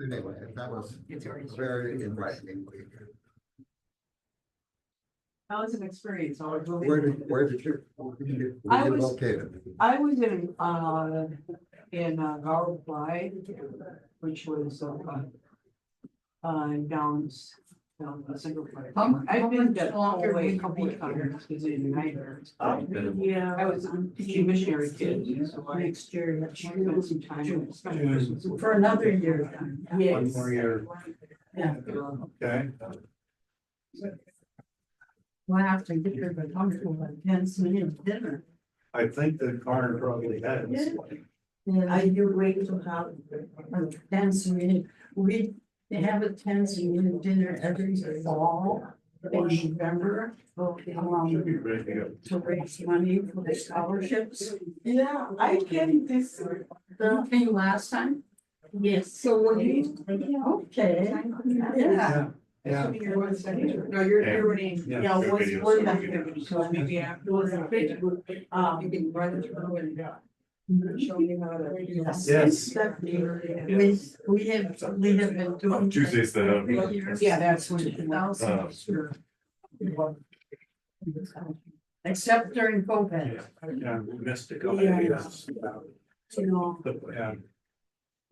Anyway, that was very enlightening. How was an experience? Where did you I was- located? I was in Garway, which was down the single place. I've been to Hawaii a couple of times because in United. Yeah. I was a missionary kid, so I experienced some time. For another year. Yes. One more year. Yeah. Okay. Well, after get there, but I'm for like 10 minutes dinner. I think the car probably has. And I do wait till about 10 minutes. We have a 10 minute dinner every fall in November. To raise money for the scholarships. Yeah, I came this. You came last time? Yes. So when you. Okay. Yeah. Yeah. No, you're winning. Yeah. Yeah, one that, so maybe afterwards, you can run through and show you how to. Yes. We have been doing. Tuesday's the. Yeah, that's when. Except during COVID. Yeah, we missed a couple Yeah. of years. You know. Yeah.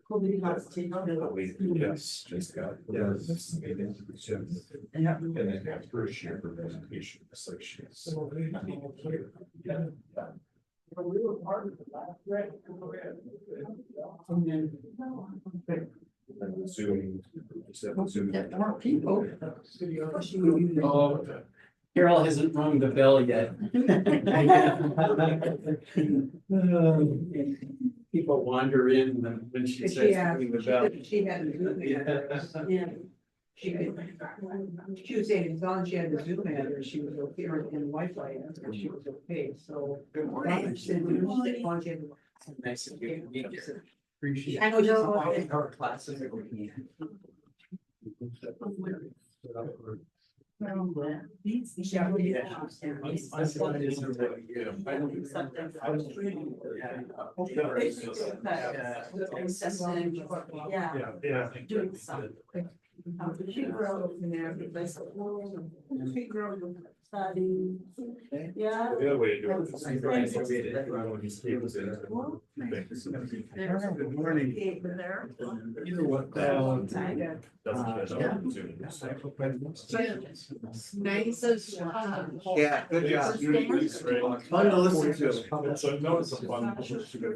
COVID has taken. Yes, just got. Yes. Yeah. And then after a share presentation, it's like she's. We were part of the last grade. Zoom. Get more people. Oh, Carol hasn't rung the bell yet. People wander in when she says ringing the bell. She had a Zoom address. Yeah. She was saying as long as she had the Zoom address, she was okay, or in Wi-Fi, and she was okay, so. Good morning. She said, as long as you had the- Nice of you to meet you. Appreciate I know she's No, not- okay. our classes. Yeah. Yeah. Doing something. She grows in there, because she grows studying. Yeah. The other way to do it. Good morning. You know what, Nice. Yeah, good job. Fun to listen to. It's a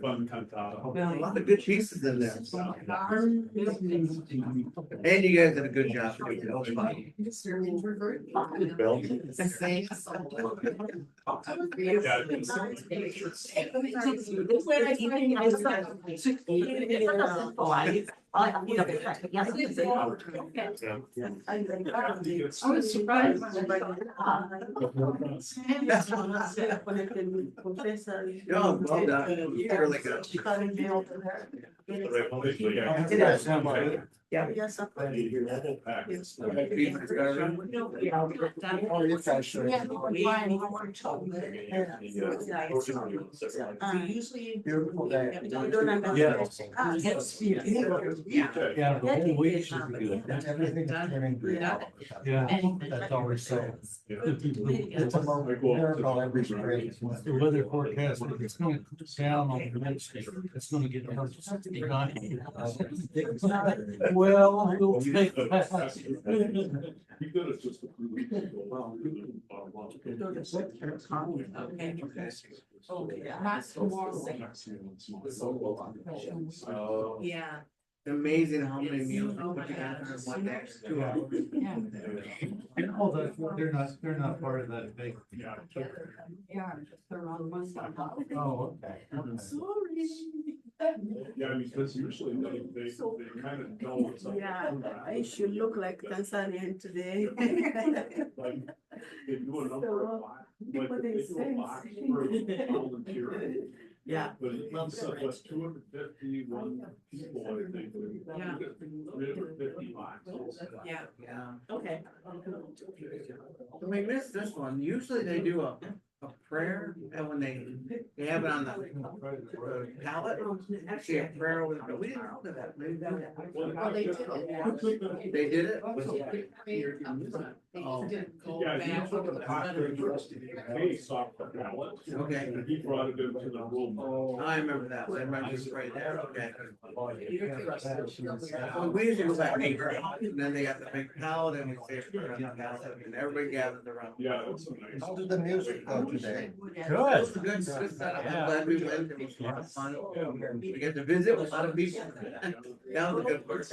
fun cantata. A lot of good pieces in there. And you guys did a good job. That was fun. Bill? I was surprised. Oh, well done. Really good. Yeah. Yes. Beautiful day. Yeah, the whole week should be good. Everything's turning green. Yeah. That's always so. It's a miracle every spring. The weather forecast, it's going to cool down on Wednesday. It's going to get down to 69. Well, we'll take that. You could have just approved. Yeah. Amazing how many meals we put together in one day. 2 hours. And all that, they're not part of that big. Yeah, just the wrong one. Oh, okay. Sorry. Yeah, because usually they kind of don't. Yeah, I should look like Tanzanian today. Like, they do a number of box- like, But they it's do a box for volunteer. Yeah. But it's was 251 people, I think. Yeah. 350 boxes. Yeah. Yeah. Okay. We missed this one. Usually they do a a prayer, and when they have it on the pallet, see a prayer over the, we didn't know that, maybe that. Well, they did it. They did it? They didn't go Yeah, he back. took the case off the pallet. Okay. And he brought it into the room. I remember that, I remember this right there, okay. Well, we usually go back, and then they got the big pallet, and we say a prayer on the pallet, and everybody gathers around. Yeah, that's a nice. How did the music go today? Good. Good setup. I'm glad we went. It was a lot of fun. We get to visit with a lot of people. That was a good part.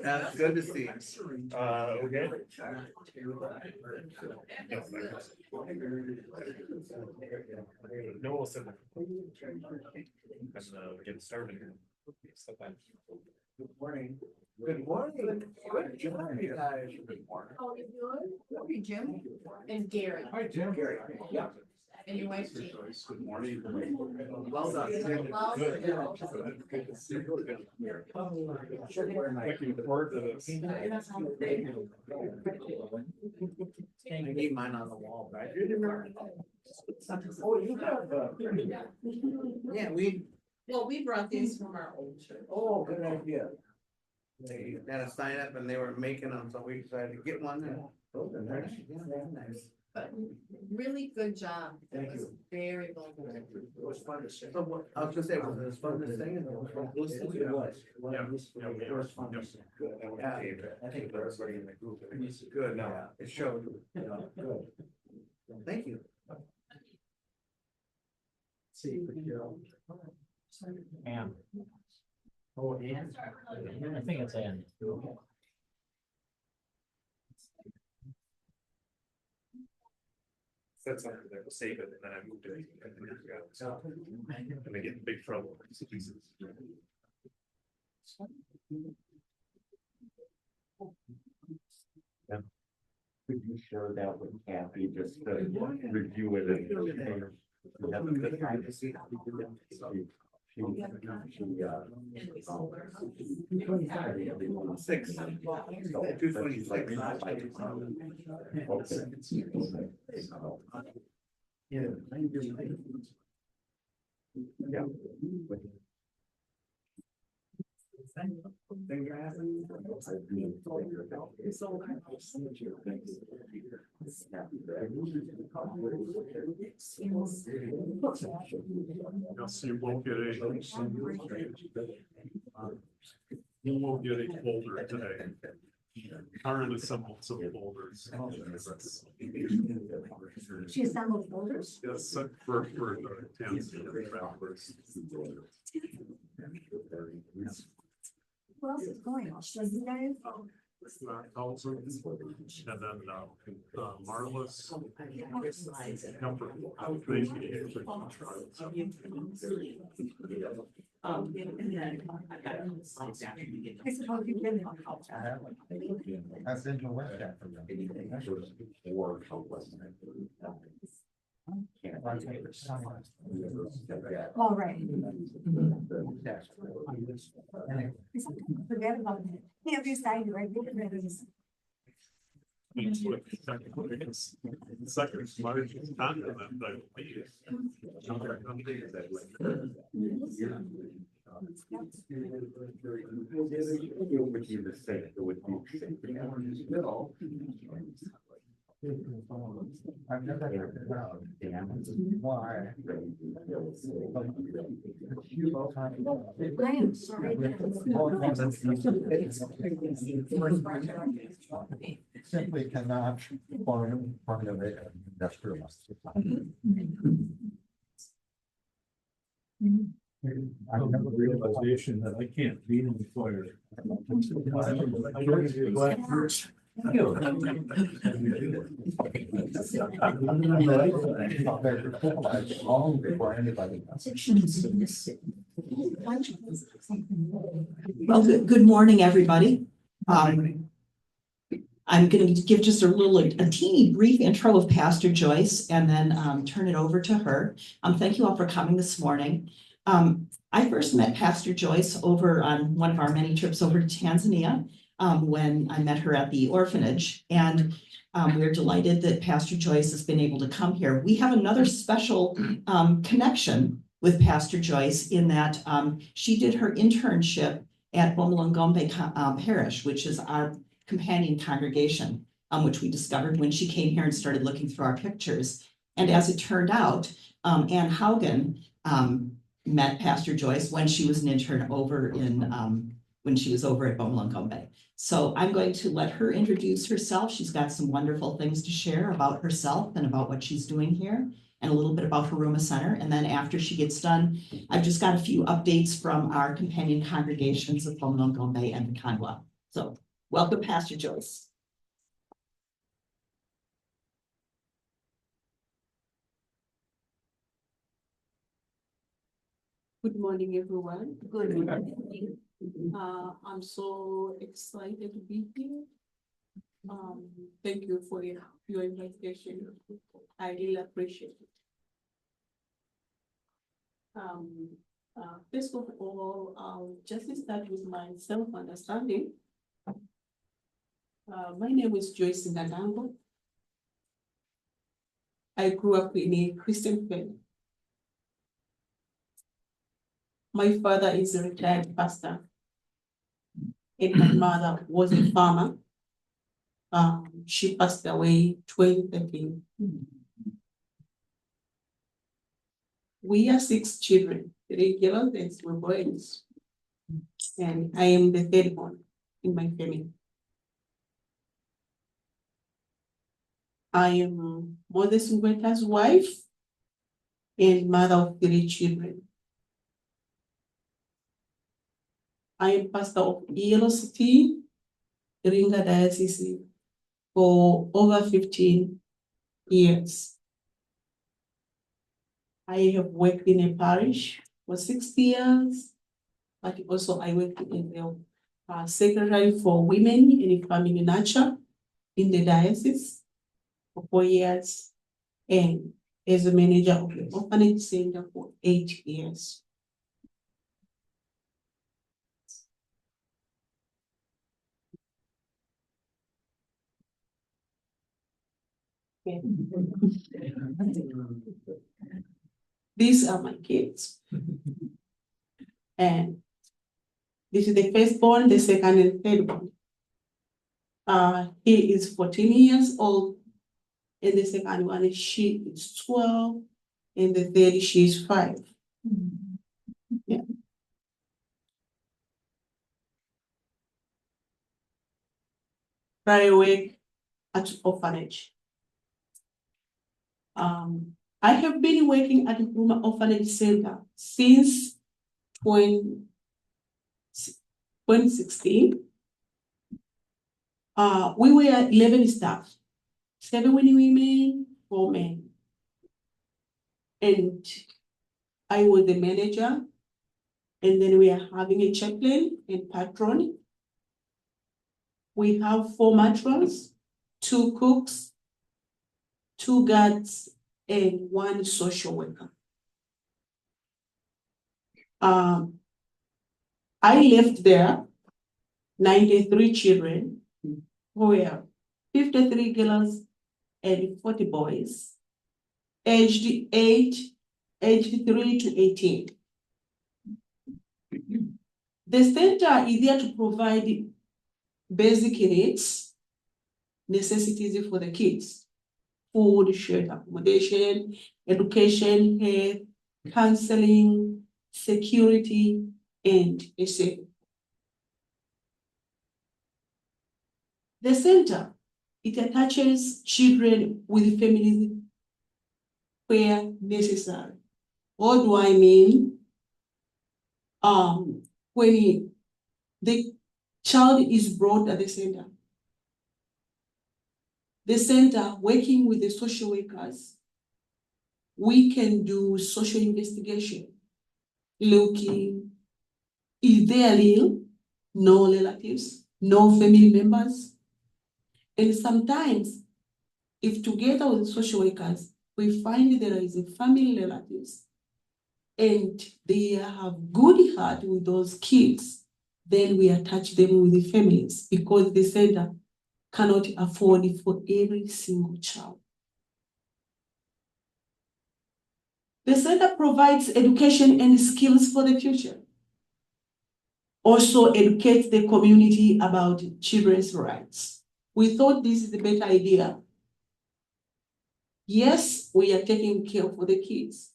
That's good to see. Okay. No, so. We're getting started here. Good morning. Good morning. Good job, you guys. Oh, you good? Okay, Jim and Gary. Hi, Jim. Yeah. And your wife, Jean. Good morning. Well done. Good to see you. Looking forward to this. I need mine on the wall, right? Oh, you have, Yeah, Well, we brought these from our old church. oh, good idea. they had a sign up and they were making them, so we decided to get one. And those are nice. Yeah, they're nice. But really good job. That Thank was you. very well done. It was fun to see. So what, I was gonna say, was it as fun to sing? And it was fun to listen to? It was. Yeah. It was fun to see. Good. Yeah. I think for everybody in the group. It was Good, no, no, it showed. good. Thank you. See, Carol. Ann. Oh, Ann? I think it's Ann. Said something that was save it, and then I moved it. And they get in big trouble. Could you share that with Kathy, just to review it and. Have a good time to see how we did it. Six. 226. Yeah. Yes, you won't get a. You won't get a folder today. Caryn assembled some folders. She assembled folders? Yes, for the Tanzania travelers. Who else is going? So you guys? Thousand, and then Marlis. Comfort. I suppose you've been. I've been to West Africa. All right. Forget about it. Yeah, we decided, right? It's the second largest continent, I believe. I've never heard about why. I am sorry. Simply cannot form part of it industrialist. I have a realization that I can't beat in the fire. I don't need a black first. Long before anybody. Well, good morning, everybody. I'm going to give just a teeny brief intro of Pastor Joyce and then turn it over to her. Thank you all for coming this morning. I first met Pastor Joyce over on one of our many trips over to Tanzania. when I met her at the orphanage. And we're delighted that Pastor Joyce has been able to come here. We have another special connection with Pastor Joyce in that she did her internship at Bomolongombe Parish, which is our companion congregation, which we discovered when she came here and started looking through our pictures. And as it turned out, Ann Haugen met Pastor Joyce when she was an intern over when she was over at Bomolongombe. So I'm going to let her introduce herself. She's got some wonderful things to share about herself and about what she's doing here, and a little bit about Huruma Center. And then after she gets done, I've just got a few updates from our companion congregations of Bomolongombe and Vikangwa. So welcome, Pastor Joyce. Good morning, everyone. Good morning. I'm so excited to be here. Thank you for your invitation. I really appreciate it. First of all, I'll just start with my self-understanding. My name is Joyce Ngweta. I grew up in a Christian family. My father is a retired pastor, and my mother was a farmer. She passed away 2013. We are 6 children, 3 girls and 2 boys. And I am the third one in my family. I am Mother Ngweta's wife and mother of 3 children. I am pastor of ELCT, Iringa Diocese, for over 15 years. I have worked in a parish for 6 years, but also I worked in the secretary for women in family nurture in the diocese for 4 years, and as a manager of the orphanage center for 8 years. Okay. These are my kids. And this is the firstborn, the second and third one. He is 14 years old, and the second one, she is 12, and the third, she is 5. Yeah. I work at orphanage. I have been working at the Huruma Orphanage Center since 2016. We were 11 staff, 7 women, 4 men. And I was the manager, and then we are having a chaplain and patron. We have 4 matrons, 2 cooks, 2 guards, and 1 social worker. I left there 93 children, who were 53 girls and 40 boys, aged 3 to 18. The center is there to provide basic needs, necessities for the kids: food, shelter, accommodation, education, health, counseling, security, and etc. The center, it attaches children with families where necessary. What do I mean? When the child is brought at the center working with the social workers, we can do social investigation, looking, is there ill, no relatives, no family members. And sometimes, if together with social workers, we find there is a family relatives and they have good heart with those kids, then we attach them with the families because the center cannot afford it for every single child. The center provides education and skills for the future. Also educates the community about children's rights. We thought this is a better idea. Yes, we are taking care for the kids,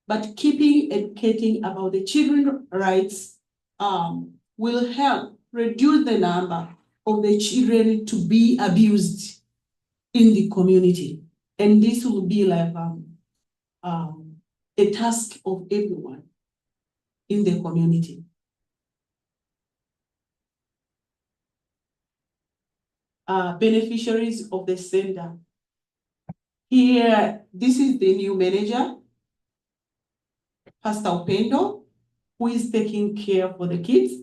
but keeping educating about the children's rights will help reduce the number of the children to be abused in the community. And this will be like a task of everyone in the community. Beneficiaries of the center. Here, this is the new manager, Pastor Upendo, who is taking care for the kids.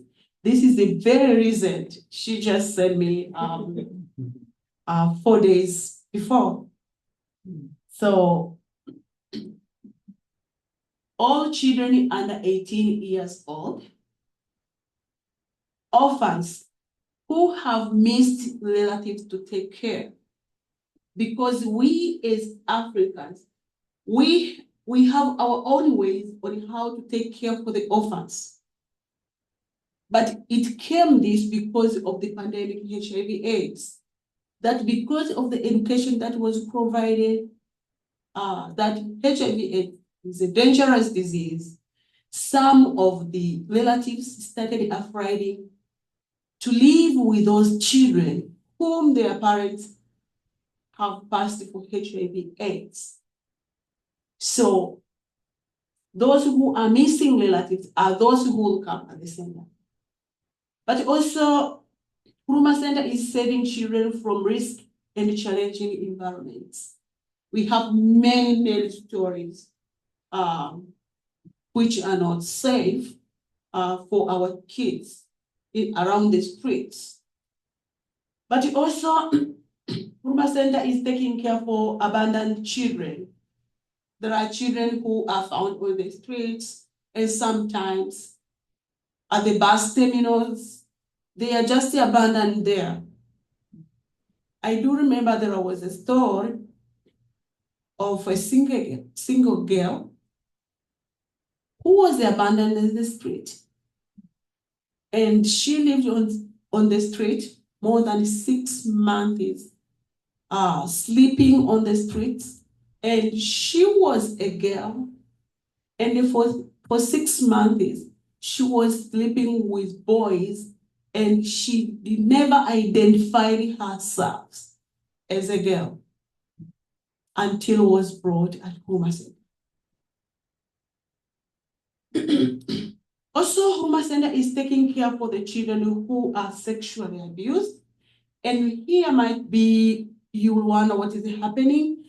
This is a very recent. She just sent me 4 days before. So all children under 18 years old, orphans who have missed relatives to take care. Because we as Africans, we have our own ways on how to take care for the orphans. But it came this because of the pandemic HIV/AIDS. That because of the education that was provided, that HIV/AIDS is a dangerous disease, some of the relatives started afraid to live with those children whom their parents have passed for HIV/AIDS. So those who are missing relatives are those who will come at the center. But also, Huruma Center is saving children from risk and challenging environments. We have many, many stories which are not safe for our kids around the streets. But also, Huruma Center is taking care for abandoned children. There are children who are found on the streets, and sometimes at the bus terminals, they are just abandoned there. I do remember there was a story of a single girl who was abandoned in the street. And she lived on the street more than 6 months, sleeping on the streets. And she was a girl, and for 6 months, she was sleeping with boys, and she never identified herself as a girl until was brought at Huruma Center. Also, Huruma Center is taking care for the children who are sexually abused. And here might be, you will wonder what is happening.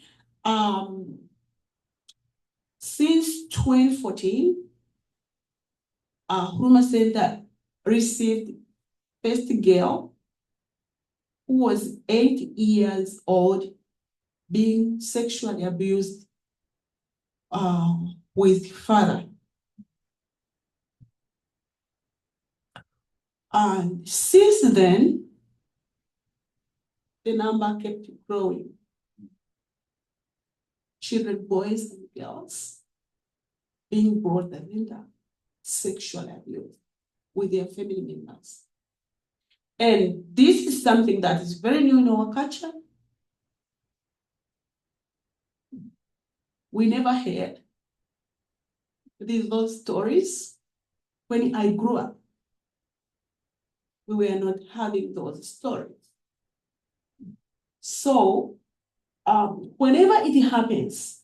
Since 2014, Huruma Center received first girl who was 8 years old being sexually abused with father. And since then, the number kept growing. Children, boys and girls being brought under sexual abuse with their family members. And this is something that is very new in our culture. We never heard those stories. When I grew up, we were not having those stories. So, whenever it happens,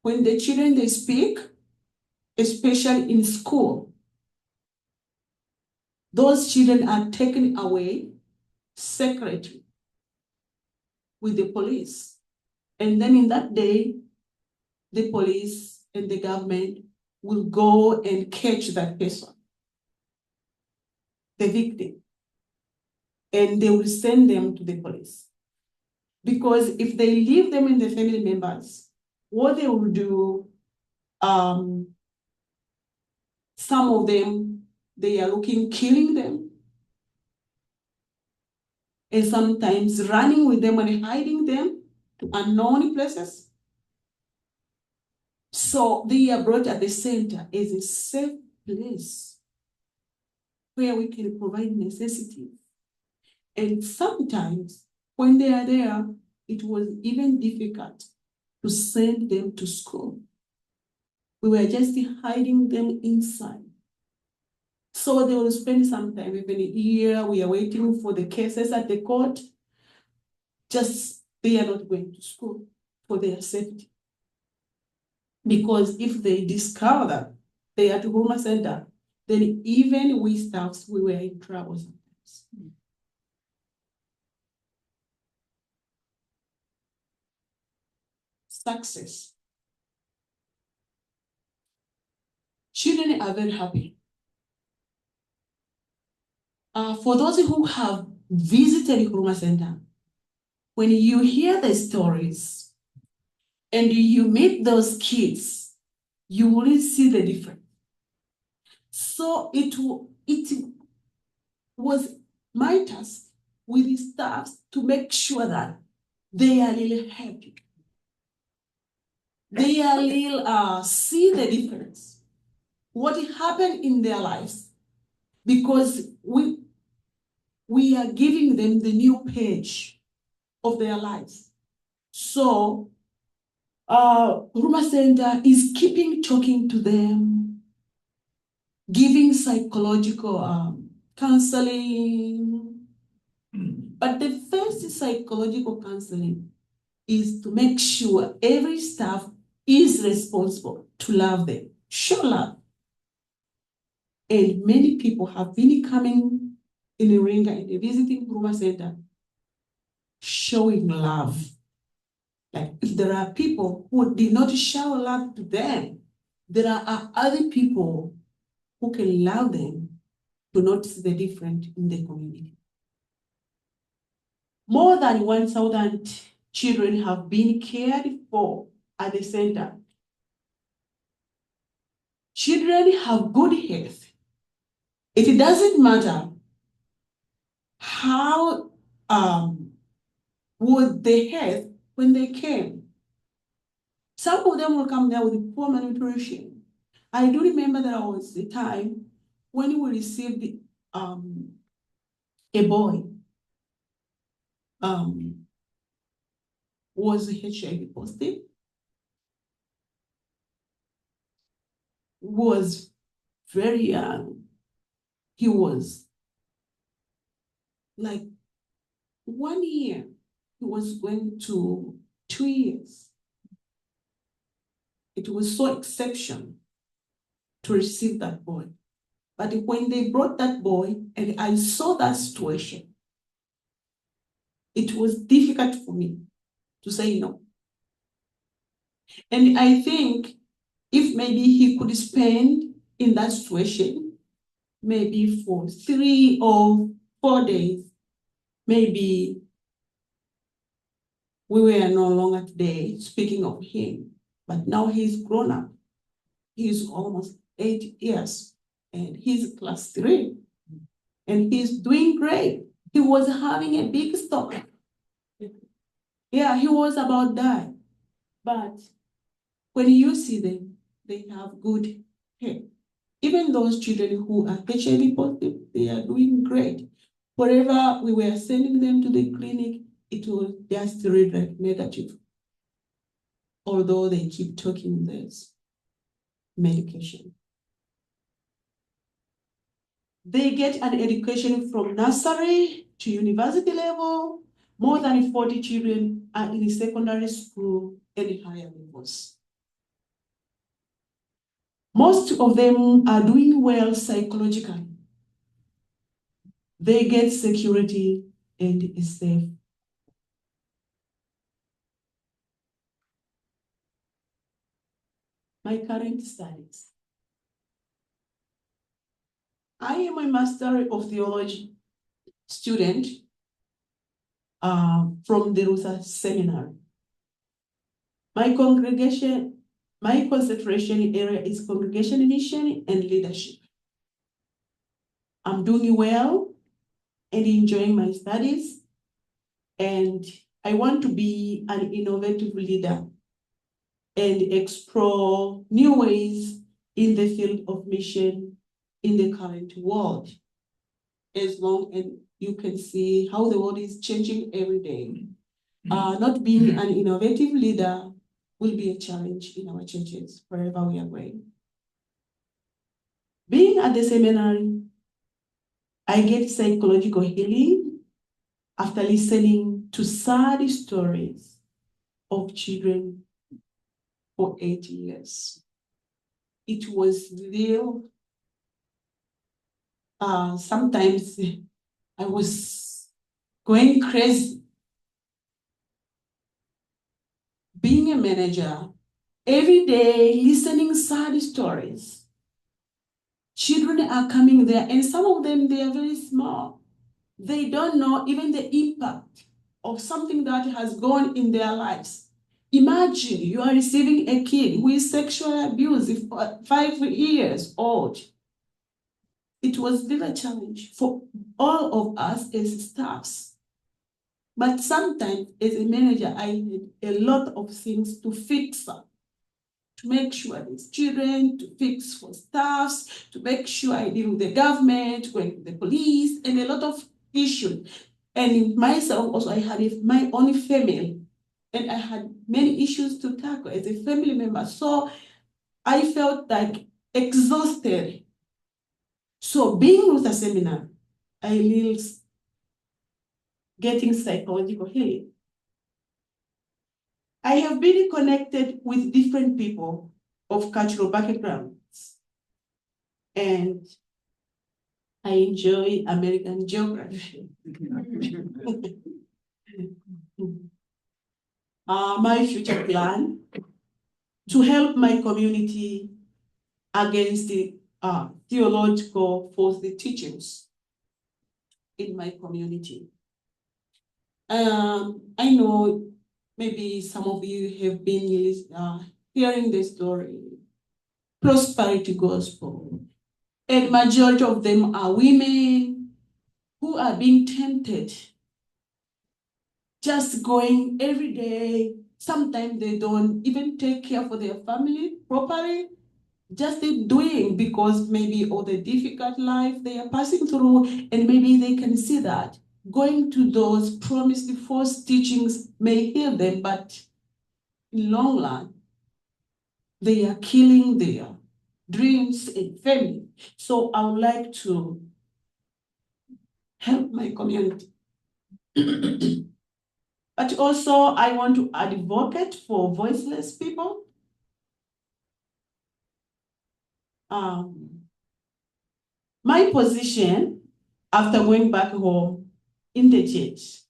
when the children, they speak, especially in school, those children are taken away secretly with the police. And then in that day, the police and the government will go and catch that person, the victim, and they will send them to the police. Because if they leave them in the family members, what they will do, some of them they are killing them. And sometimes running with them and hiding them to unknown places. So they are brought at the center as a safe place where we can provide necessities. And sometimes when they are there, it was even difficult to send them to school. We were just hiding them inside. So they will spend some time, even a year, we are waiting for the cases at the court. Just they are not going to school for their safety. Because if they discover that they are at Huruma Center, then even we staffs, we were in trouble sometimes. Success. Children are very happy. For those who have visited Huruma Center, when you hear the stories and you meet those kids, you will see the difference. So it was my task with the staff to make sure that they are really happy. They are really see the difference, what happened in their lives, because we are giving them the new page of their lives. So Huruma Center is keeping talking to them, giving psychological counseling. But the first psychological counseling is to make sure every staff is responsible to love them, show love. And many people have been coming in Iringa and visiting Huruma Center, showing love. Like if there are people who did not show love to them, there are other people who can love them to notice the difference in the community. More than 1,000 children have been cared for at the center. Children have good health. It doesn't matter how was the health when they came. Some of them will come there with poor malnutrition. I do remember that there was a time when we received a boy was HIV positive, was very young. He was like 1 year. He was going to 2 years. It was so exceptional to receive that boy. But when they brought that boy and I saw that situation, it was difficult for me to say no. And I think if maybe he could spend in that situation, maybe for 3 or 4 days, maybe we were no longer today speaking of him. But now he's grown up. He's almost 8 years and he's class 3 and he's doing great. He was having a big stomach. Yeah, he was about that. But when you see them, they have good health. Even those children who are HIV positive, they are doing great. Wherever we were sending them to the clinic, it was just read negative. Although they keep taking this medication. They get an education from nursery to university level. More than 40 children are in secondary school and higher levels. Most of them are doing well psychologically. They get security and is safe. My current studies. I am a Master of Theology student from the Luther Seminary. My concentration area is congregation mission and leadership. I'm doing well and enjoying my studies. And I want to be an innovative leader and explore new ways in the field of mission in the current world. As long as you can see how the world is changing every day. Not being an innovative leader will be a challenge in our churches, wherever we are going. Being at the seminary, I get psychological healing after listening to sad stories of children for 8 years. It was real. Sometimes I was going crazy. Being a manager, every day listening sad stories. Children are coming there, and some of them, they are very small. They don't know even the impact of something that has gone in their lives. Imagine you are receiving a kid who is sexually abused, 5 years old. It was really a challenge for all of us as staffs. But sometimes as a manager, I had a lot of things to fix up. To make sure these children, to fix for staffs, to make sure I deal with the government, going to the police, and a lot of issues. And myself also, I had my own family, and I had many issues to tackle as a family member. So I felt like exhausted. So being with a seminar, I really getting psychological healing. I have been connected with different people of cultural backgrounds, and I enjoy American geography. My future plan to help my community against the theological false teachings in my community. I know maybe some of you have been hearing the story, prosperity gospel, and majority of them are women who are being tempted, just going every day. Sometimes they don't even take care for their family properly, just doing because maybe all the difficult life they are passing through, and maybe they can see that going to those promised false teachings may heal them, but in long run, they are killing their dreams and family. So I would like to help my community. But also I want to advocate for voiceless people. My position after going back home in the church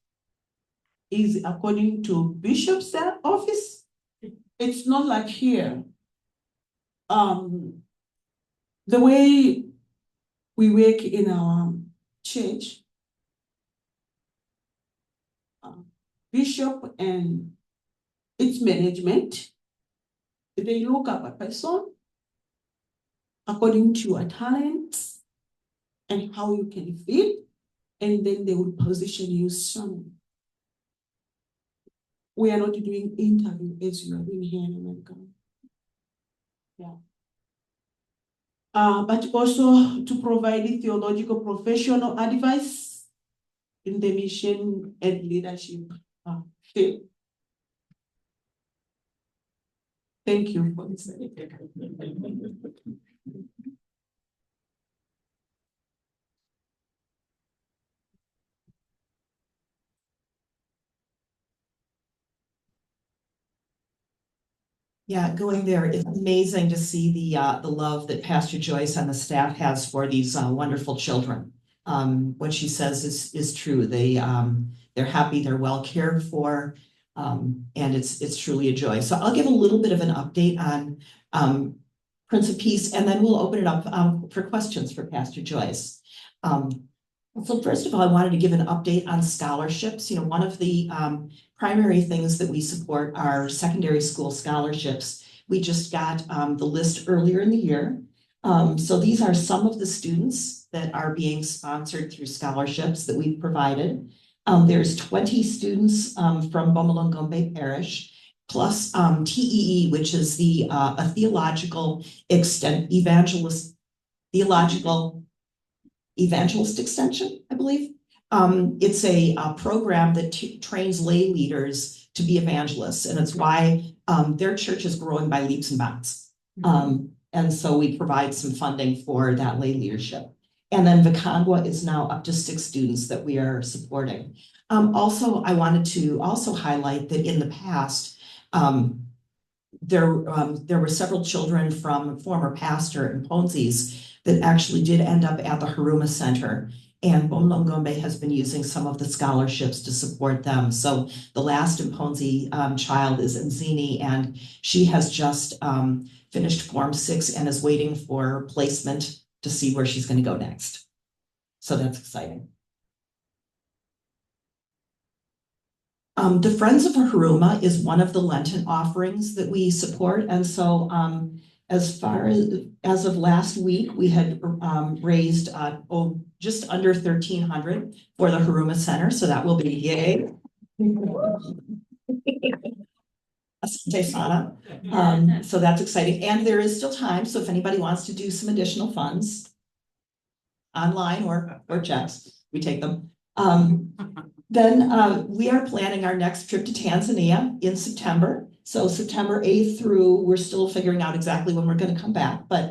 is according to Bishop's office. It's not like here. The way we work in our church, bishop and its management, they look up a person according to your talents and how you can fit, and then they will position you some. We are not doing interview as you are doing here in America. Yeah. But also to provide theological professional advice in the mission and leadership field. Thank you for this. Yeah, going there, it's amazing to see the love that Pastor Joyce and the staff has for these wonderful children. What she says is true. They're happy, they're well cared for, and it's truly a joy. So I'll give a little bit of an update on Prince of Peace, and then we'll open it up for questions for Pastor Joyce. So first of all, I wanted to give an update on scholarships. You know, one of the primary things that we support are secondary school scholarships. We just got the list earlier in the year. So these are some of the students that are being sponsored through scholarships that we've provided. There's 20 students from Bomolongombe Parish, plus TEE, which is the a theological evangelist extension, I believe. It's a program that trains lay leaders to be evangelists, and it's why their church is growing by leaps and bounds. And so we provide some funding for that lay leadership. And then Vikangwa is now up to 6 students that we are supporting. Also, I wanted to also highlight that in the past, there were several children from former pastor in Ponzi's that actually did end up at the Huruma Center. And Bomolongombe has been using some of the scholarships to support them. So the last Mponzi child is Nzini, and she has just finished Form 6 and is waiting for placement to see where she's going to go next. So that's exciting. The Friends of Huruma is one of the Lenten offerings that we support. And so as far as of last week, we had raised just under 1,300 for the Huruma Center. So that will be yay. Asante Sana. So that's exciting. And there is still time. So if anybody wants to do some additional funds online or checks, we take them. Then we are planning our next trip to Tanzania in September. So September 8th through, we're still figuring out exactly when we're going to come back. But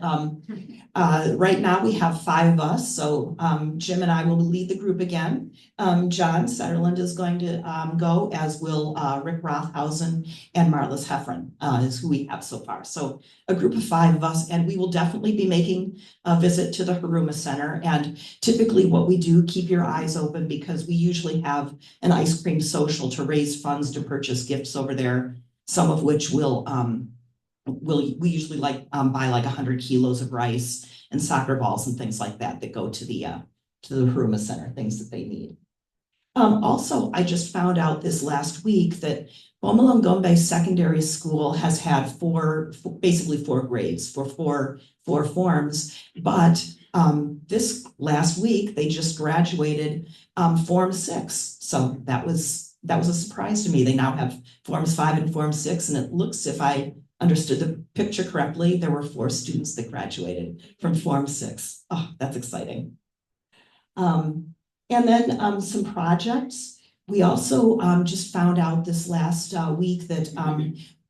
right now we have 5 of us. So Jim and I will lead the group again. John Setterland is going to go, as will Rick Rothhausen and Marlis Heffron is who we have so far. So a group of 5 of us, and we will definitely be making a visit to the Huruma Center. And typically what we do, keep your eyes open, because we usually have an ice cream social to raise funds to purchase gifts over there. Some of which we usually buy like 100 kilos of rice and soccer balls and things like that go to the Huruma Center, things that they need. Also, I just found out this last week that Bomolongombe Secondary School has had basically 4 grades for four forms, but this last week they just graduated Form 6. So that was a surprise to me. They now have Forms 5 and Form 6, and it looks, if I understood the picture correctly, there were 4 students that graduated from Form 6. Oh, that's exciting. And then some projects. We also just found out this last week that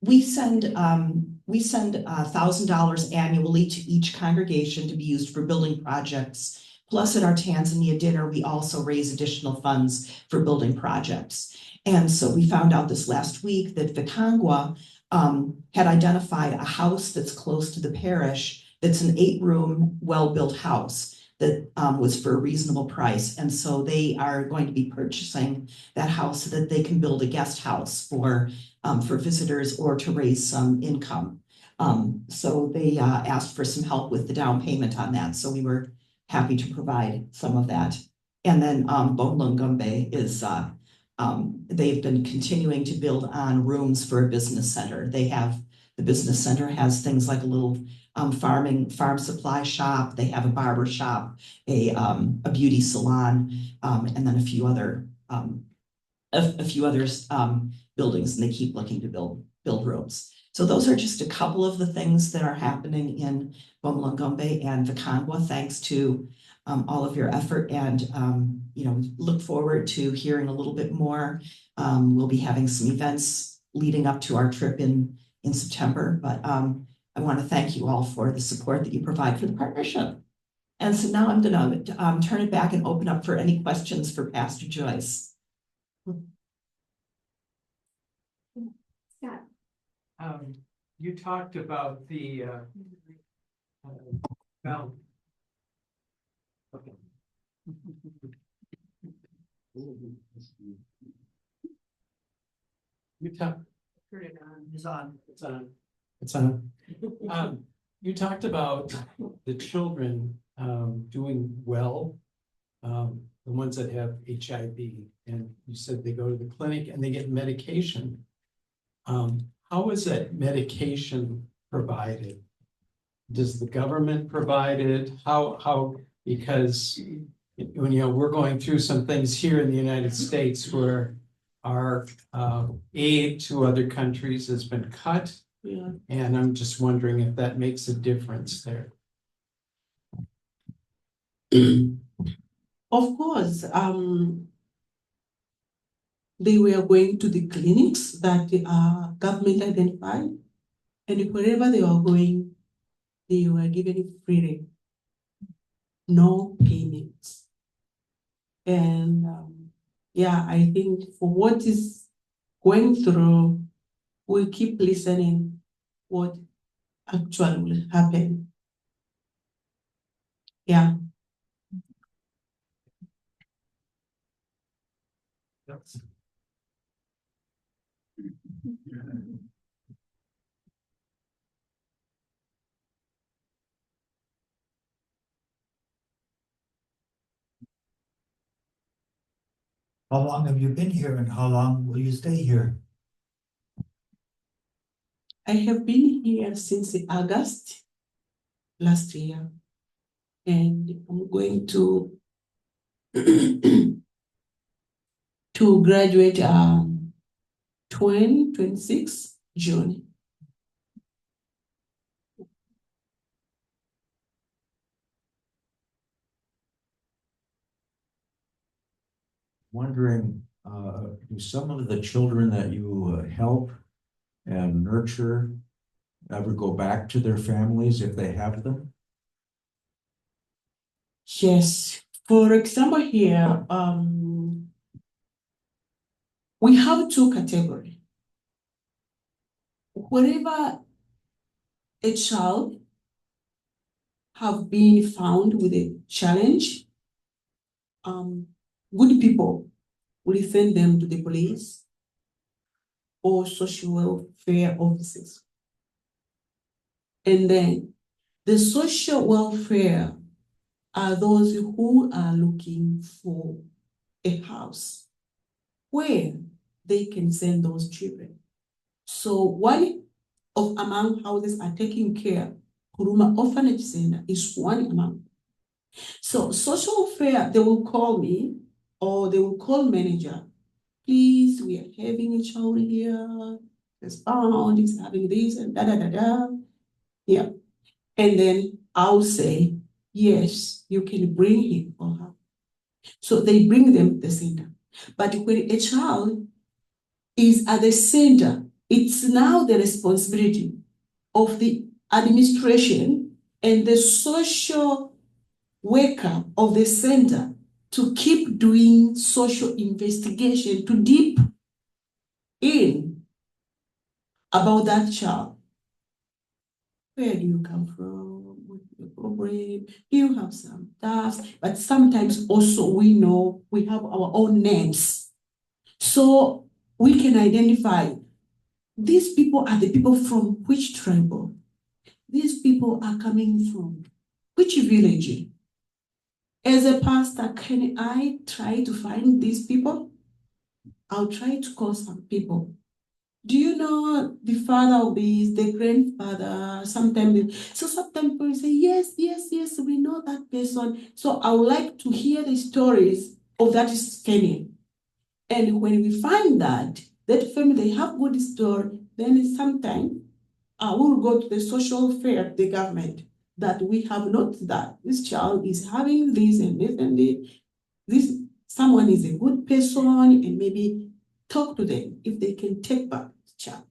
we send $1,000 annually to each congregation to be used for building projects. Plus, at our Tanzania dinner, we also raise additional funds for building projects. And so we found out this last week that Vikangwa had identified a house that's close to the parish that's an 8-room, well-built house that was for a reasonable price. And so they are going to be purchasing that house so that they can build a guest house for visitors or to raise some income. So they asked for some help with the down payment on that. So we were happy to provide some of that. And then Bomolongombe is, they've been continuing to build on rooms for a business center. The business center has things like a little farm supply shop. They have a barber shop, a beauty salon, and then a few others buildings, and they keep looking to build rooms. So those are just a couple of the things that are happening in Bomolongombe and Vikangwa, thanks to all of your effort, and look forward to hearing a little bit more. We'll be having some events leading up to our trip in September, but I want to thank you all for the support that you provide for the partnership. And so now I'm going to turn it back and open up for any questions for Pastor Joyce. Scott. You talked about the okay. You talked. Turn it on. It's on. It's on. It's on. You talked about the children doing well, the ones that have HIV, and you said they go to the clinic and they get medication. How is that medication provided? does the government provide it? Because when, we're going through some things here in the United States where our aid to other countries has been cut. Yeah. And I'm just wondering if that makes a difference there. Of course, they were going to the clinics that the government identified, and wherever they were going, they were given it freely, no payments. And yeah, I think for what is going through, we'll keep listening what actually will happen. Yeah. How long have you been here and how long will you stay here? I have been here since August last year, and I'm going to to graduate 2026 June. Wondering, do some of the children that you help and nurture ever go back to their families if they have them? Yes, for example here, we have two categories. Wherever a child have been found with a challenge, good people will send them to the police or social welfare offices. And then the social welfare are those who are looking for a house where they can send those children. So one of among houses are taking care, Huruma Orphanage Center is one among. So social welfare, they will call me or they will call manager. Please, we are having a child here. It's found, it's having this and da da da da. Yeah. And then I'll say, yes, you can bring him or her. So they bring them to the center. But when a child is at the center, it's now the responsibility of the administration and the social worker of the center to keep doing social investigation to deep in about that child. Where do you come from? What's your problem? Do you have some doubts? But sometimes also we know we have our own names. So we can identify these people are the people from which tribe? These people are coming from which village? As a pastor, can I try to find these people? I'll try to call some people. Do you know the father of these, the grandfather? Sometimes people say, yes, we know that person. So I would like to hear the stories of that family. And when we find that family, they have good story, then sometimes I will go to the social fair, the government, that we have noticed that this child is having this and this and this. Someone is a good person and maybe talk to them if they can take back the child.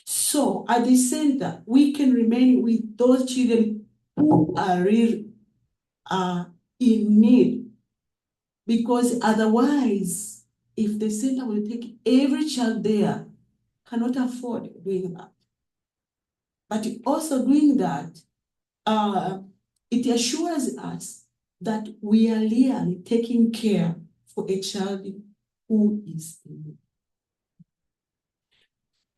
So at the center, we can remain with those children who are really in need, because otherwise, if the center will take every child there, cannot afford doing that. But also doing that, it assures us that we are really taking care for a child who is in need.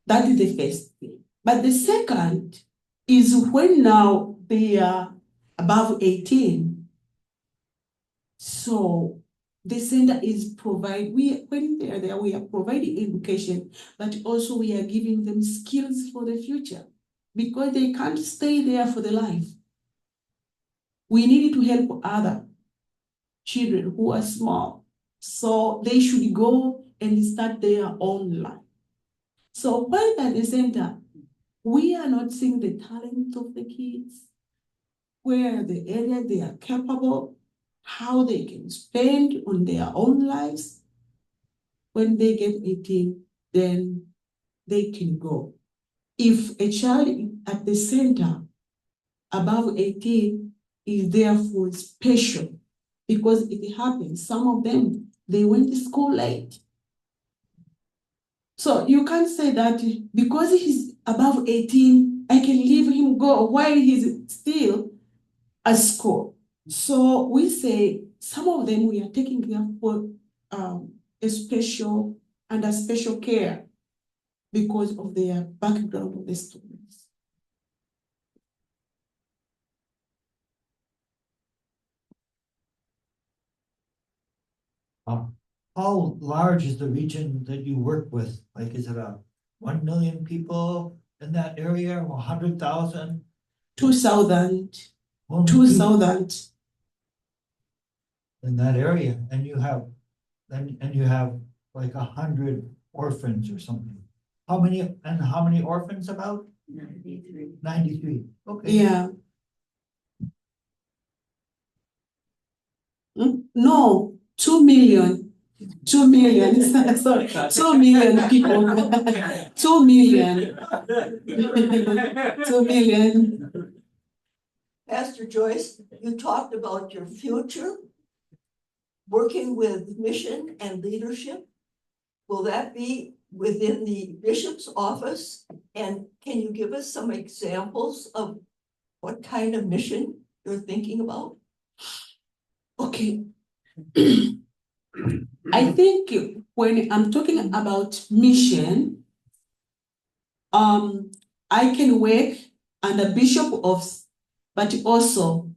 That is the first thing. But the second is when now they are above 18. So the center is when they are there, we are providing education, but also we are giving them skills for the future. because they can't stay there for the life. We need to help other children who are small. So they should go and start their own life. So while at the center, we are not seeing the talent of the kids, where the area they are capable, how they can spend on their own lives. When they get 18, then they can go. If a child at the center above 18 is therefore special, because it happens, some of them, they went to school late. So you can't say that because he's above 18, I can leave him go while he's still at school. So we say some of them we are taking care for a special care because of their background of the students. How large is the region that you work with? Like, is it 1 million people in that area, 100,000? 2,000. Only 2,000. In that area, and you have like 100 orphans or something. How many orphans about? 93. 93. Okay. Yeah. No, 2 million. 2 million. Sorry, 2 million people. 2 million. 2 million. Pastor Joyce, you talked about your future, working with mission and leadership. Will that be within the bishop's office? And can you give us some examples of what kind of mission you're thinking about? Okay. I think when I'm talking about mission, I can work under bishop office, but also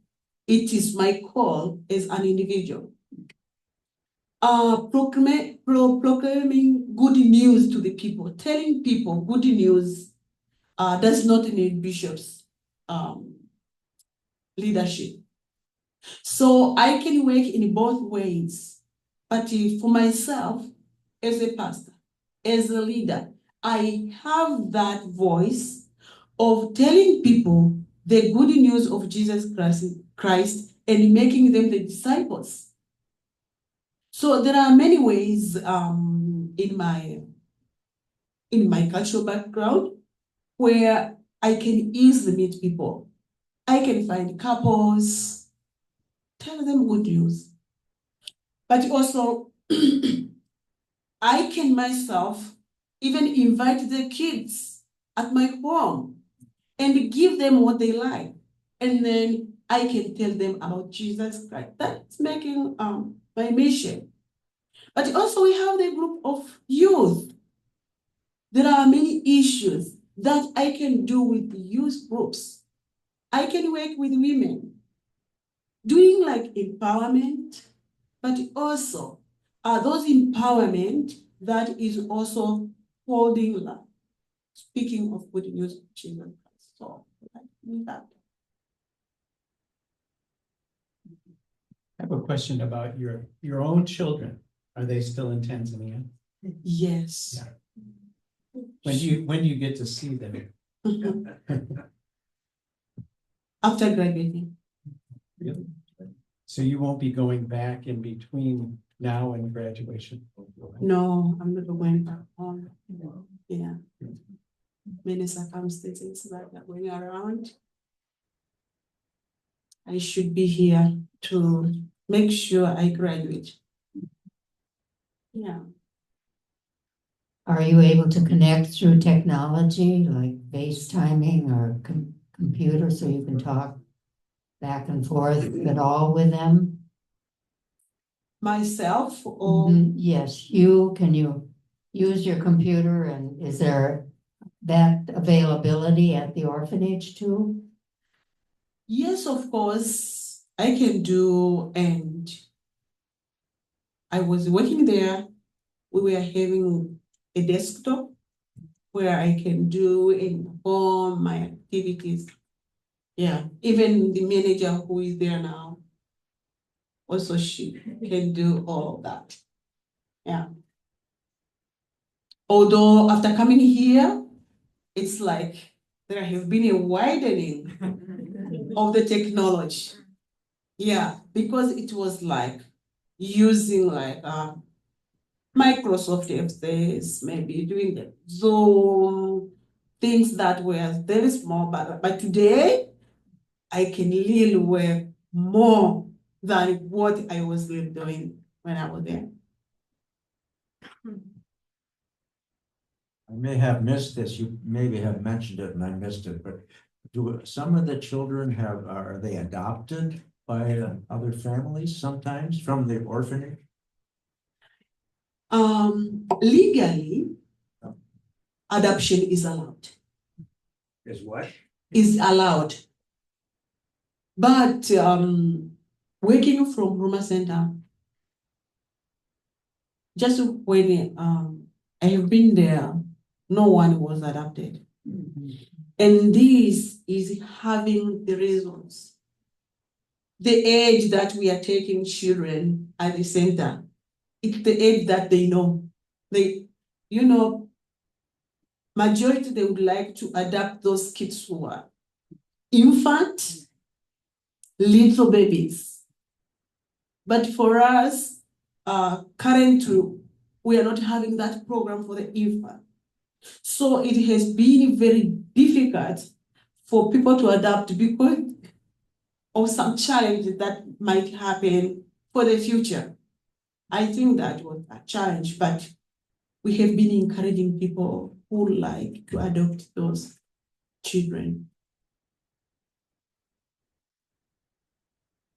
it is my call as an individual. Proclaiming good news to the people, telling people good news does not need bishops' leadership. So I can work in both ways, but for myself, as a pastor, as a leader, I have that voice of telling people the good news of Jesus Christ and making them the disciples. So there are many ways in my cultural background where I can easily meet people. I can find couples, tell them good news. But also, I can myself even invite the kids at my home and give them what they like. And then I can tell them about Jesus Christ. That's making my mission. But also we have the group of youth. There are many issues that I can do with the youth groups. I can work with women, doing like empowerment, but also those empowerment that is also holding life. Speaking of good news of children. So that. I have a question about your own children. Are they still in Tanzania? Yes. Yeah. When do you get to see them? After graduating. Really? So you won't be going back in between now and graduation? No, I'm not going back home. Yeah. Many circumstances that are going around. I should be here to make sure I graduate. Yeah. Are you able to connect through technology like FaceTiming or computer so you can talk back and forth at all with them? Myself or? Yes, can you use your computer, and is there that availability at the orphanage too? Yes, of course, I can do, and I was working there. We were having a desktop where I can do and perform my activities. Yeah, even the manager who is there now, also she can do all of that. Yeah. Although after coming here, it's like there has been a widening of the technology. Yeah, because it was like using like Microsoft Office, maybe doing the Zoom, things that were very small, but today I can really work more than what I was doing when I was there. I may have missed this, you maybe have mentioned it and I missed it, but do some of the children are they adopted by other families sometimes from the orphanage? Legally, adoption is allowed. Is what? Is allowed. But working from Huruma Center, just when I have been there, no one was adopted. And this is having the reasons. The age that we are taking children at the center, it's the age that they know. Majority they would like to adopt those kids who are infant, little babies. But for us, currently, we are not having that program for the infant. So it has been very difficult for people to adapt because of some challenges that might happen for the future. I think that was a challenge, but we have been encouraging people who like to adopt those children.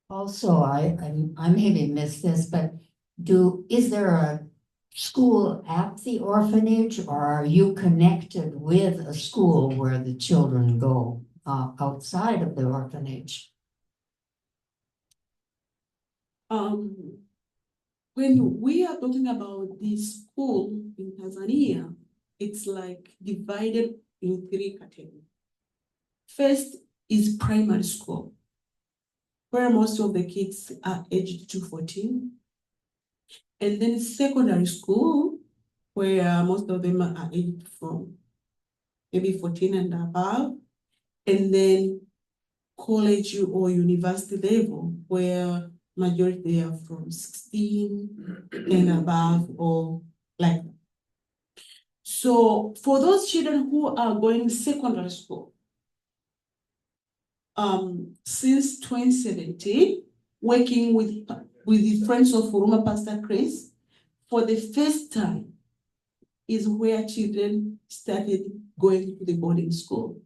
Also, I maybe missed this, but is there a school at the orphanage, or are you connected with a school where the children go outside of the orphanage? When we are talking about this school in Tanzania, it's like divided in 3 categories. First is primary school, where most of the kids are aged to 14. And then secondary school, where most of them are aged from maybe 14 and above. And then college or university level, where majority are from 16 and above, or like that. So for those children who are going secondary school, since 2017, working with the Friends of Huruma, Pastor Chris, for the first time is where children started going to the boarding school.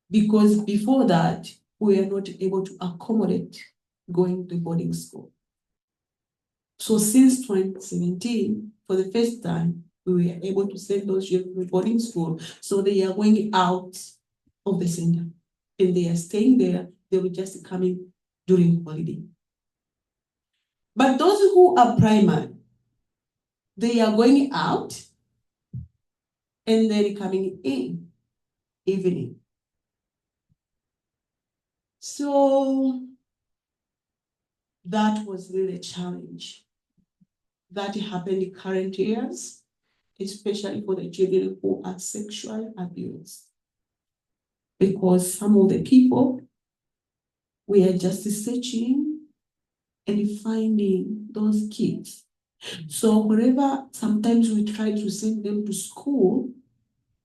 Because before that, we are not able to accommodate going to boarding school. So since 2017, for the first time, we were able to send those children to boarding school. So they are going out of the center and they are staying there. They were just coming during holiday. But those who are primary, they are going out and then coming in evening. So that was really a challenge that happened in current years, especially for the children who are sexually abused. Because some of the people, we are just searching and finding those kids. So wherever sometimes we try to send them to school,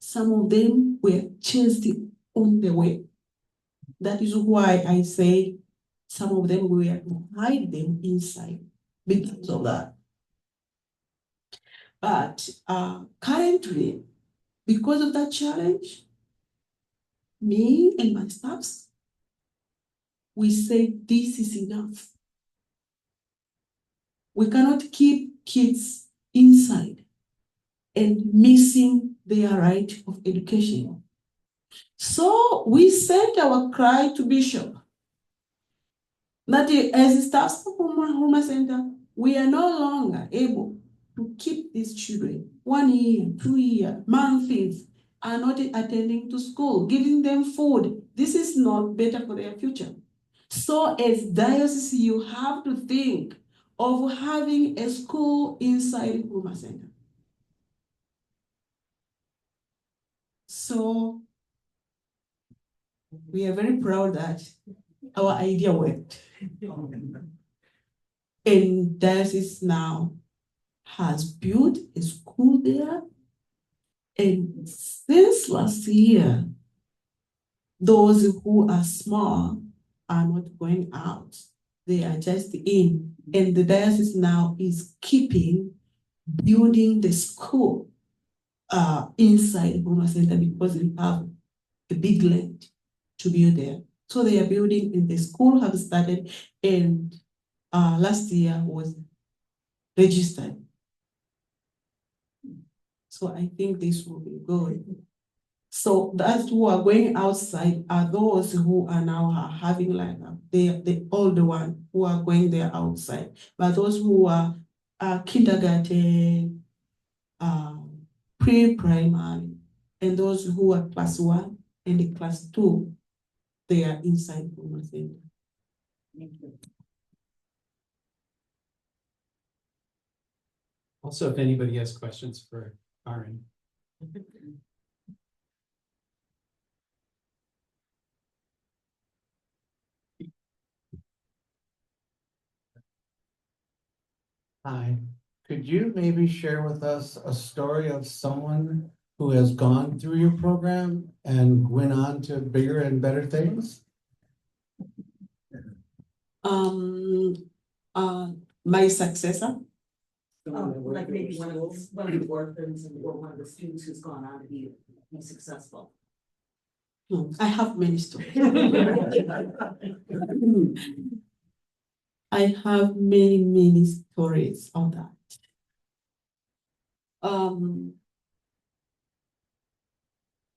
some of them were chased on the way. That is why I say some of them we have to hide them inside because of that. But currently, because of that challenge, me and my staffs, we say this is enough. We cannot keep kids inside and missing their right of education. So we sent our cry to Bishop that as staff of Huruma Center, we are no longer able to keep these children 1 year, 2 years, months, are not attending to school, giving them food. This is not better for their future. So as diocese, you have to think of having a school inside Huruma Center. So we are very proud that our idea worked. And diocese now has built a school there. And since last year, those who are small are not going out. They are just in. And the diocese now is keeping building the school inside Huruma Center because we have a big land to build there. So they are building and the school have started and last year was registered. So I think this will be good. So those who are going outside are those who are now having like the older one who are going there outside. But those who are kindergarten, pre-primary, and those who are class 1 and class 2, they are inside Huruma Center. Thank you. Also, if anybody has questions for Caryn. Hi, could you maybe share with us a story of someone who has gone through your program and went on to bigger and better things? My successor. Like maybe one of the orphans or one of the students who's gone on to be successful. I have many stories. I have many stories on that.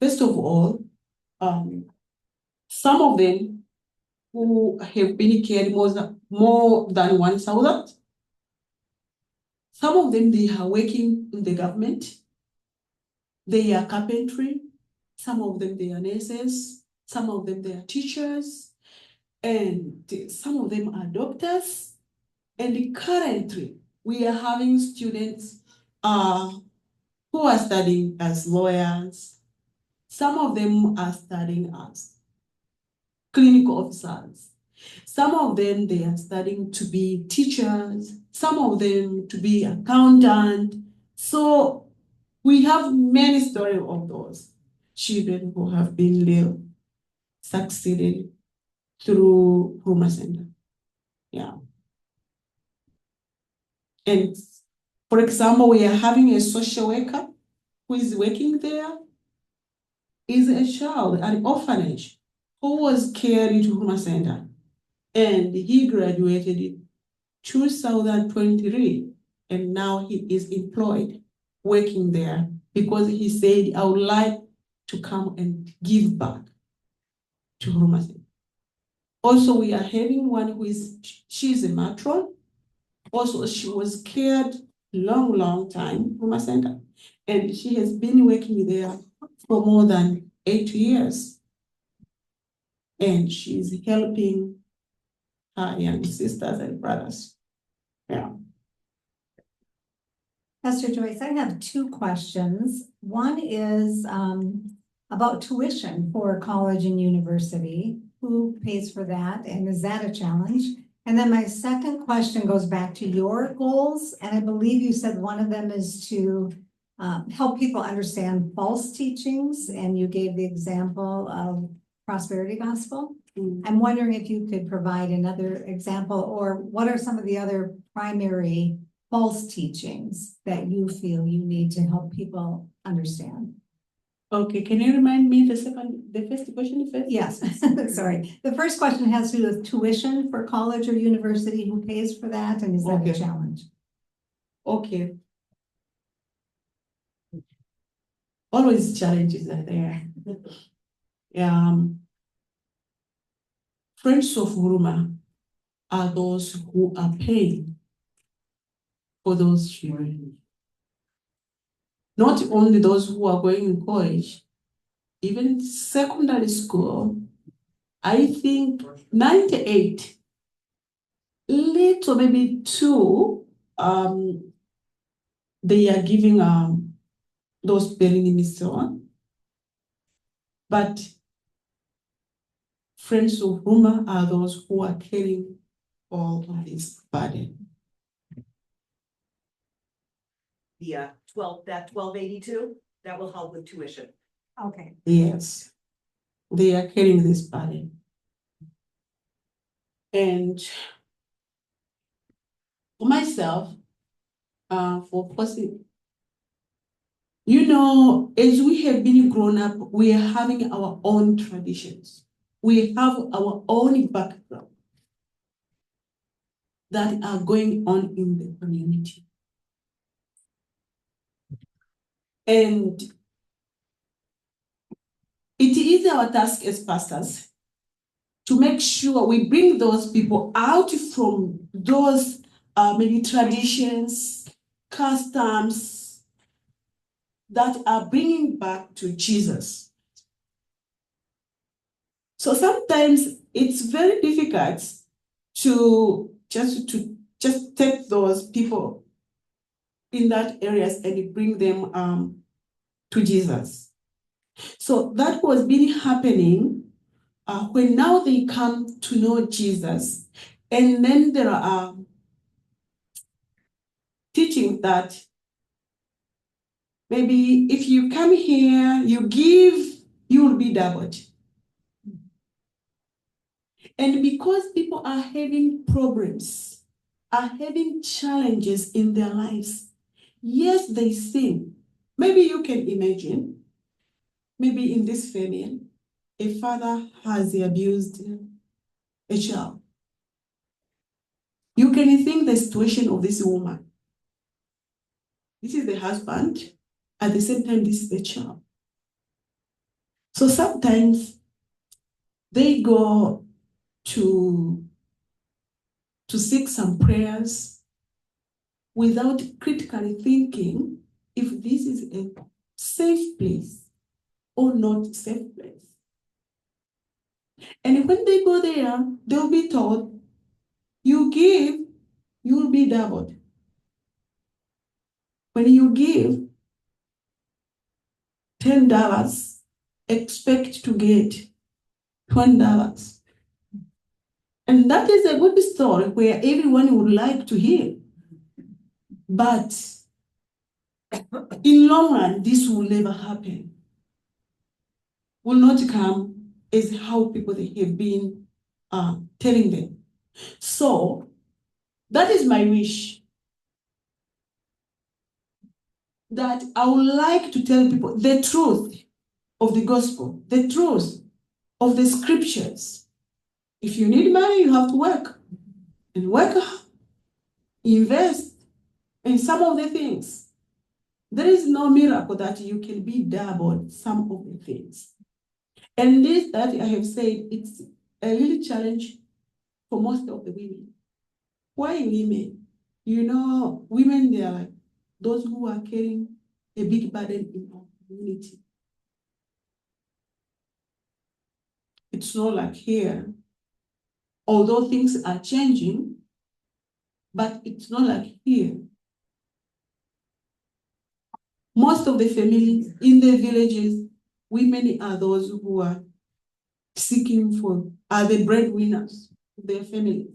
First of all, some of them who have been cared more than 1,000. Some of them, they are working in the government. They are carpentry. Some of them, they are nurses. Some of them, they are teachers. And some of them are doctors. And currently, we are having students who are studying as lawyers. Some of them are studying as clinical officers. Some of them, they are studying to be teachers. Some of them to be accountant. So we have many stories of those children who have been succeeded through Huruma Center. Yeah. And for example, we are having a social worker who is working there. Is a child at an orphanage who was cared into Huruma Center. And he graduated in 2023. And now he is employed working there because he said, I would like to come and give back to Huruma Center. Also, we are having one who is, she's a matron. Also, she was cared long time, Huruma Center. And she has been working there for more than 8 years. And she's helping her young sisters and brothers. Yeah. Pastor Joyce, I have 2 questions. One is about tuition for college and university. Who pays for that? And is that a challenge? And then my second question goes back to your goals. And I believe you said one of them is to help people understand false teachings. And you gave the example of prosperity gospel. I'm wondering if you could provide another example, or what are some of the other primary false teachings that you feel you need to help people understand? Okay, can you remind me the first question first? Yes, sorry. The first question has to do with tuition for college or university. Who pays for that, and is that a challenge? Okay. Always challenges are there. Friends of Huruma are those who are paying for those children. Not only those who are going in college, even secondary school, I think 98, little maybe 2, they are giving those spelling and so on. But Friends of Huruma are those who are carrying all of this burden. The 1282, that will help with tuition. Okay. Yes, they are carrying this burden. And for myself, for person, you know, as we have been grown up, we are having our own traditions. We have our own background that are going on in the community. And it is our task as pastors to make sure we bring those people out from those maybe traditions, customs that are bringing back to Jesus. So sometimes it's very difficult to just take those people in that areas and bring them to Jesus. So that was really happening when now they come to know Jesus, and then there are teaching that maybe if you come here, you give, you will be doubled. And because people are having problems, are having challenges in their lives, yes, they sin. Maybe you can imagine, maybe in this family, a father has abused a child. You can think the situation of this woman. This is the husband, at the same time, this is the child. So sometimes they go to seek some prayers without critically thinking if this is a safe place or not safe place. And when they go there, they'll be told, you give, you will be doubled. When you give $10, expect to get $20. And that is a good story where everyone would like to hear. But in long run, this will never happen. Will not come as how people they have been telling them. So that is my wish. That I would like to tell people the truth of the gospel, the truth of the scriptures. If you need money, you have to work. And work, invest in some of the things. There is no miracle that you can be doubled some of the things. And this that I have said, it's a little challenge for most of the women. Why women? You know, women, they are like those who are carrying a big burden in our community. It's not like here, although things are changing, but it's not like here. Most of the families in the villages, women are those who are seeking for, are the breadwinners of their family.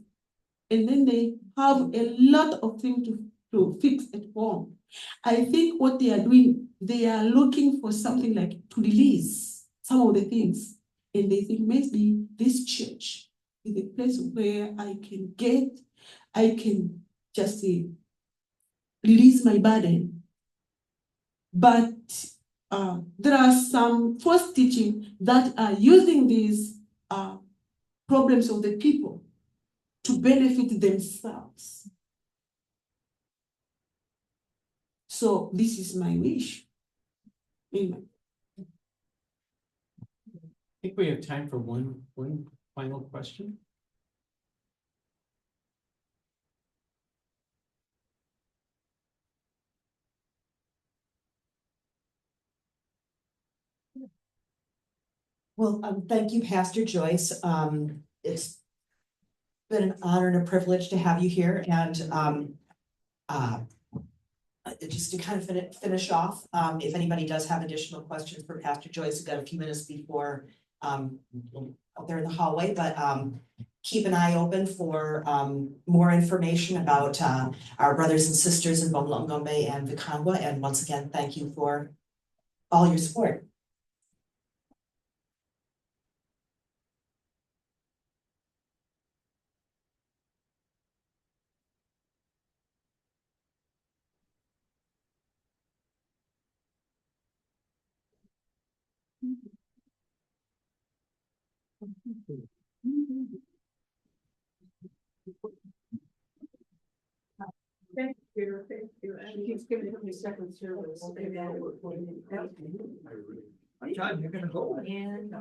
And then they have a lot of things to fix at home. I think what they are doing, they are looking for something like to release some of the things. And they think maybe this church is a place where I can just release my burden. But there are some false teaching that are using these problems of the people to benefit themselves. So this is my wish. Amen. I think we have time for one final question. Well, thank you, Pastor Joyce. It's been an honor and a privilege to have you here and, just to kind of finish off, if anybody does have additional questions for Pastor Joyce, we've got a few minutes before, out there in the hallway, but, keep an eye open for, more information about, our brothers and sisters in Bomlongombe and Vikangwa. And once again, thank you for all your support. Thank you, thank you. And he's giving me second service. John, you're gonna go. And.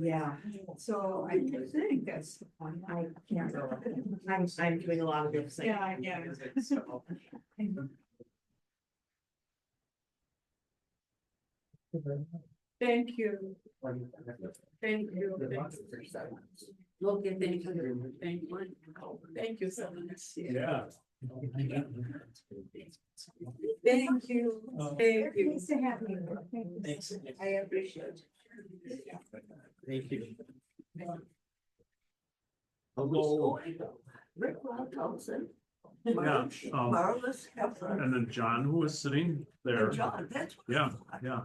Yeah, so I think that's the point. I can't. I'm doing a lot of this. Yeah, yeah. Thank you. Thank you. Look at thank you. Thank you so much. Yeah. Thank you. Thank you. Nice to have you. Thanks. I appreciate it. Thank you. Hello. Rick Thompson. Yeah, Marvelous. and then John, who was sitting there. John, that's. Yeah, yeah.